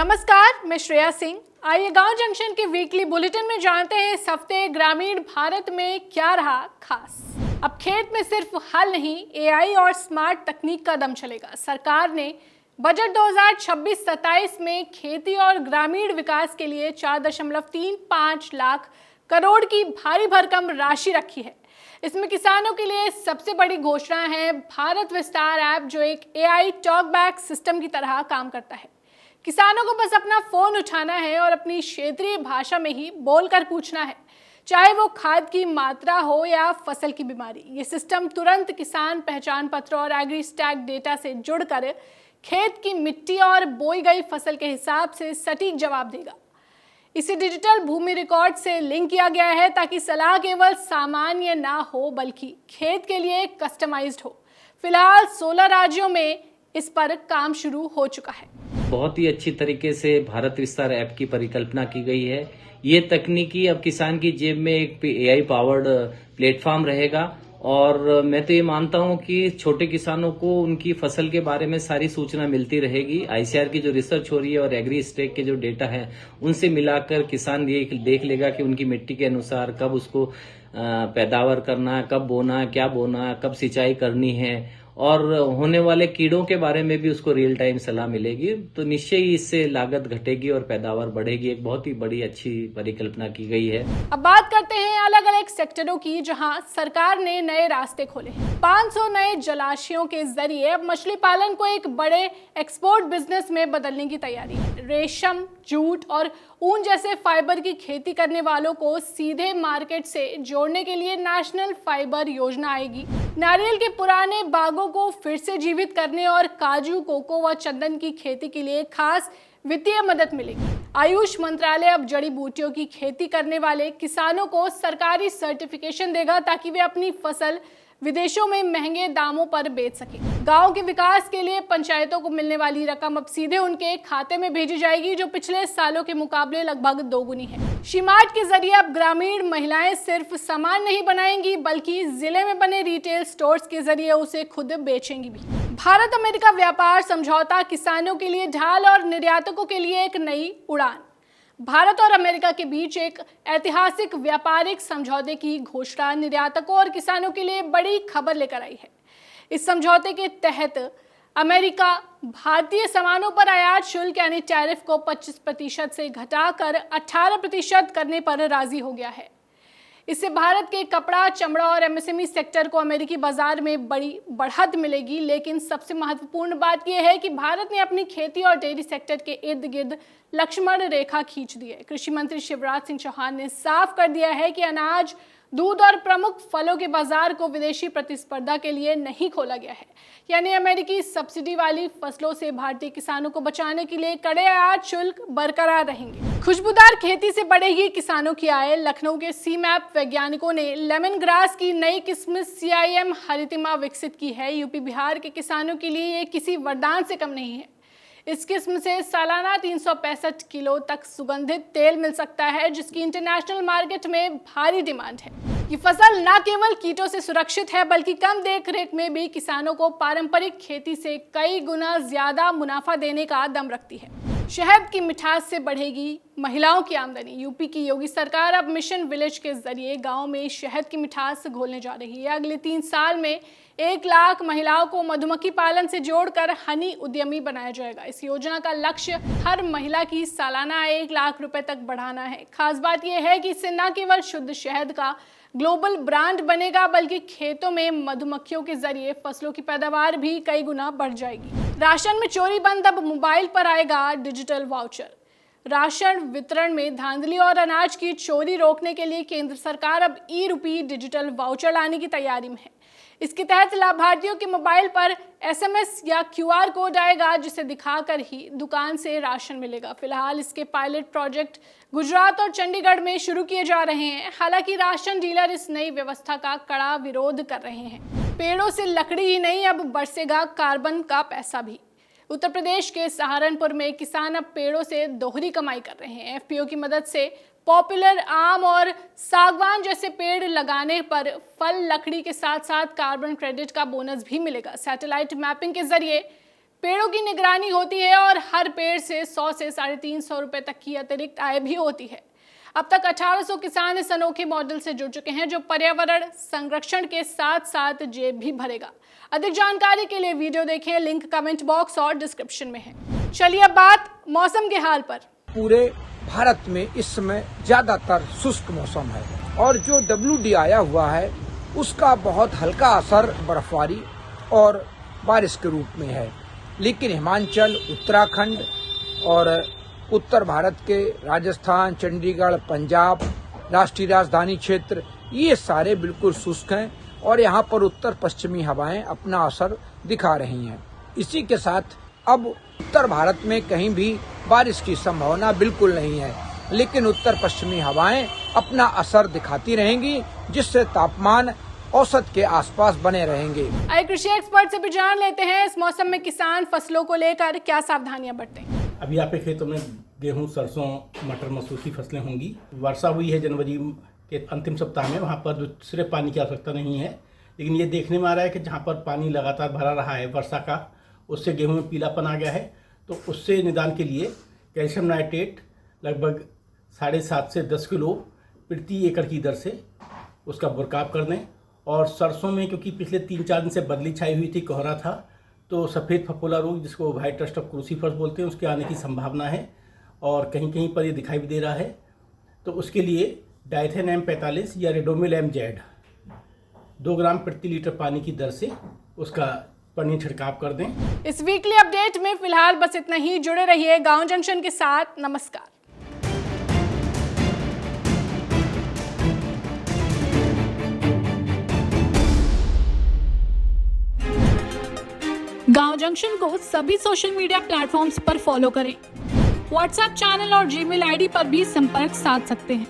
नमस्कार, मैं श्रेया सिंह। आइए गांव जंक्शन के वीकली बुलेटिन में जानते हैं इस हफ्ते ग्रामीण भारत में क्या रहा खास। अब खेत में सिर्फ हल नहीं, एआई और स्मार्ट तकनीक का दम चलेगा। सरकार ने बजट 2026-27 में खेती और ग्रामीण विकास के लिए 4.35 लाख करोड़ की भारी भरकम राशि रखी है। इसमें किसानों के लिए सबसे बड़ी घोषणा है भारत विस्तार ऐप, जो एक एआई टॉकबैक सिस्टम की तरह काम करता है। किसानों को बस अपना फोन उठाना है और अपनी क्षेत्रीय भाषा में ही बोलकर पूछना है, चाहे वो खाद की मात्रा हो या फसल की बीमारी। ये सिस्टम तुरंत किसान पहचान पत्र और एग्री स्टैक डेटा से जुड़कर खेत की मिट्टी और बोई गई फसल के हिसाब से सटीक जवाब देगा। इसे डिजिटल भूमि रिकॉर्ड से लिंक किया गया है ताकि सलाह केवल सामान्य ना हो बल्कि खेत के लिए कस्टमाइज्ड हो। फिलहाल 16 राज्यों में इस पर काम शुरू हो चुका है। बहुत ही अच्छी तरीके से भारत विस्तार ऐप की परिकल्पना की गई है। ये तकनीकी अब किसान की जेब में एक एआई पावर्ड प्लेटफॉर्म रहेगा और मैं तो ये मानता हूं कि छोटे किसानों को उनकी फसल के बारे में सारी सूचना मिलती रहेगी। आईसीआर की जो रिसर्च हो रही है और एग्री स्टेक के जो डेटा है उनसे मिलाकर किसान ये देख लेगा कि उनकी मिट्टी के अनुसार कब उसको पैदावार करना है, कब बोना है, क्या बोना है, कब सिंचाई करनी है और होने वाले कीड़ों के बारे में भी उसको रियल टाइम सलाह मिलेगी। तो निश्चय ही इससे लागत घटेगी और पैदावार बढ़ेगी। एक बहुत ही बड़ी अच्छी परिकल्पना की गई है। अब बात करते हैं अलग अलग सेक्टरों की, जहां सरकार ने नए रास्ते खोले हैं। 500 नए जलाशयों के जरिए अब मछली पालन को एक बड़े एक्सपोर्ट बिजनेस में बदलने की तैयारी है। रेशम, जूट और ऊन जैसे फाइबर की खेती करने वालों को सीधे मार्केट से जोड़ने के लिए नेशनल फाइबर योजना आएगी। नारियल के पुराने बागों को फिर से जीवित करने और काजू, कोको व चंदन की खेती के लिए खास वित्तीय मदद मिलेगी। आयुष मंत्रालय अब जड़ी बूटियों की खेती करने वाले किसानों को सरकारी सर्टिफिकेशन देगा ताकि वे अपनी फसल विदेशों में महंगे दामों पर बेच सके। गांव के विकास के लिए पंचायतों को मिलने वाली रकम अब सीधे उनके खाते में भेजी जाएगी, जो पिछले सालों के मुकाबले लगभग दोगुनी है। शीमार्ट के जरिए अब ग्रामीण महिलाएं सिर्फ सामान नहीं बनाएंगी बल्कि जिले में बने रिटेल स्टोर्स के जरिए उसे खुद बेचेंगी भी। भारत अमेरिका व्यापार समझौता किसानों के लिए ढाल और निर्यातकों के लिए एक नई उड़ान। भारत और अमेरिका के बीच एक ऐतिहासिक व्यापारिक समझौते की घोषणा निर्यातकों और किसानों के लिए बड़ी खबर लेकर आई है। इस समझौते के तहत अमेरिका भारतीय सामानों पर आयात शुल्क यानी टैरिफ को 25% से घटाकर 18% करने पर राजी हो गया है। इससे भारत के कपड़ा, चमड़ा और एमएसएमई सेक्टर को अमेरिकी बाजार में बड़ी बढ़त मिलेगी। लेकिन सबसे महत्वपूर्ण बात यह है कि भारत ने अपनी खेती और डेयरी सेक्टर के इर्द गिर्द लक्ष्मण रेखा खींच दी है। कृषि मंत्री शिवराज सिंह चौहान ने साफ कर दिया है कि अनाज, दूध और प्रमुख फलों के बाजार को विदेशी प्रतिस्पर्धा के लिए नहीं खोला गया है। यानी अमेरिकी सब्सिडी वाली फसलों से भारतीय किसानों को बचाने के लिए कड़े आयात शुल्क बरकरार रहेंगे। खुशबूदार खेती से बढ़ेगी किसानों की आय। लखनऊ के सीमैप वैज्ञानिकों ने लेमन ग्रास की नई किस्म CIM हरितिमा विकसित की है। यूपी बिहार के किसानों के लिए ये किसी वरदान से कम नहीं है। इस किस्म से सालाना 365 किलो तक सुगंधित तेल मिल सकता है, जिसकी इंटरनेशनल मार्केट में भारी डिमांड है। ये फसल न केवल कीटों से सुरक्षित है बल्कि कम देखरेख में भी किसानों को पारंपरिक खेती से कई गुना ज्यादा मुनाफा देने का दम रखती है। शहद की मिठास से बढ़ेगी महिलाओं की आमदनी। यूपी की योगी सरकार अब मिशन विलेज के जरिए गांव में शहद की मिठास घोलने जा रही है। अगले 3 साल में 1 लाख महिलाओं को मधुमक्खी पालन से जोड़कर हनी उद्यमी बनाया जाएगा। इस योजना का लक्ष्य हर महिला की सालाना आय 1 लाख रुपए तक बढ़ाना है। खास बात यह है कि इससे न केवल शुद्ध शहद का ग्लोबल ब्रांड बनेगा बल्कि खेतों में मधुमक्खियों के जरिए फसलों की पैदावार भी कई गुना बढ़ जाएगी। राशन में चोरी बंद, अब मोबाइल पर आएगा डिजिटल वाउचर। राशन वितरण में धांधली और अनाज की चोरी रोकने के लिए केंद्र सरकार अब ई-रुपी डिजिटल वाउचर लाने की तैयारी में है। इसके तहत लाभार्थियों के मोबाइल पर SMS या QR कोड आएगा, जिसे दिखाकर ही दुकान से राशन मिलेगा। फिलहाल इसके पायलट प्रोजेक्ट गुजरात और चंडीगढ़ में शुरू किए जा रहे हैं। हालांकि राशन डीलर इस नई व्यवस्था का कड़ा विरोध कर रहे हैं। पेड़ों से लकड़ी ही नहीं, अब बरसेगा कार्बन का पैसा भी। उत्तर प्रदेश के सहारनपुर में किसान अब पेड़ों से दोहरी कमाई कर रहे हैं। FPO की मदद से पॉपुलर आम और सागवान जैसे पेड़ लगाने पर फल, लकड़ी के साथ साथ कार्बन क्रेडिट का बोनस भी मिलेगा। सैटेलाइट मैपिंग के जरिए पेड़ों की निगरानी होती है और हर पेड़ से 100 से 350 रुपए तक की अतिरिक्त आय भी होती है। अब तक 1800 किसान इस अनोखे मॉडल से जुड़ चुके हैं जो पर्यावरण संरक्षण के साथ साथ जेब भी भरेगा। अधिक जानकारी के लिए वीडियो देखें, लिंक कमेंट बॉक्स और डिस्क्रिप्शन में है। चलिए अब बात मौसम के हाल पर। पूरे भारत में इस समय ज्यादातर शुष्क मौसम है और जो WD आया हुआ है उसका बहुत हल्का असर बर्फबारी और बारिश के रूप में है, लेकिन हिमाचल, उत्तराखंड और उत्तर भारत के राजस्थान, चंडीगढ़, पंजाब, राष्ट्रीय राजधानी क्षेत्र ये सारे बिल्कुल शुष्क हैं और यहाँ पर उत्तर पश्चिमी हवाएं अपना असर दिखा रही हैं। इसी के साथ अब उत्तर भारत में कहीं भी बारिश की संभावना बिल्कुल नहीं है, लेकिन उत्तर पश्चिमी हवाएं अपना असर दिखाती रहेंगी जिससे तापमान औसत के आसपास बने रहेंगे। आइए कृषि एक्सपर्ट से भी जान लेते हैं इस मौसम में किसान फसलों को लेकर क्या सावधानियां बरतें। अभी यहाँ पे खेतों में गेहूं, सरसों, मटर, मसूर की फसलें होंगी। वर्षा हुई है जनवरी के अंतिम सप्ताह में, वहाँ पर सिर्फ पानी की आवश्यकता नहीं है, लेकिन ये देखने में आ रहा है कि जहाँ पर पानी लगातार भरा रहा है वर्षा का, उससे गेहूं में पीलापन आ गया है। तो उससे निदान के लिए कैल्शियम नाइट्रेट लगभग 7.5 से 10 किलो प्रति एकड़ की दर से उसका बुरकाव कर दें। और सरसों में क्योंकि पिछले 3-4 दिन से बदली छाई हुई थी, कोहरा था, तो सफ़ेद फफोला रोग जिसको व्हाइट रस्ट ऑफ क्रूसीफर्स बोलते हैं उसके आने की संभावना है और कहीं कहीं पर ये दिखाई भी दे रहा है। तो उसके लिए डाइथेन M45 या रेडोमिल MZ 2 ग्राम प्रति लीटर पानी की दर से उसका पानी छिड़काव कर दें। इस वीकली अपडेट में फिलहाल बस इतना ही। जुड़े रहिए गांव जंक्शन के साथ। नमस्कार। गांव जंक्शन को सभी सोशल मीडिया प्लेटफॉर्म्स पर फॉलो करें। व्हाट्सएप चैनल और जीमेल आईडी पर भी संपर्क साध सकते हैं।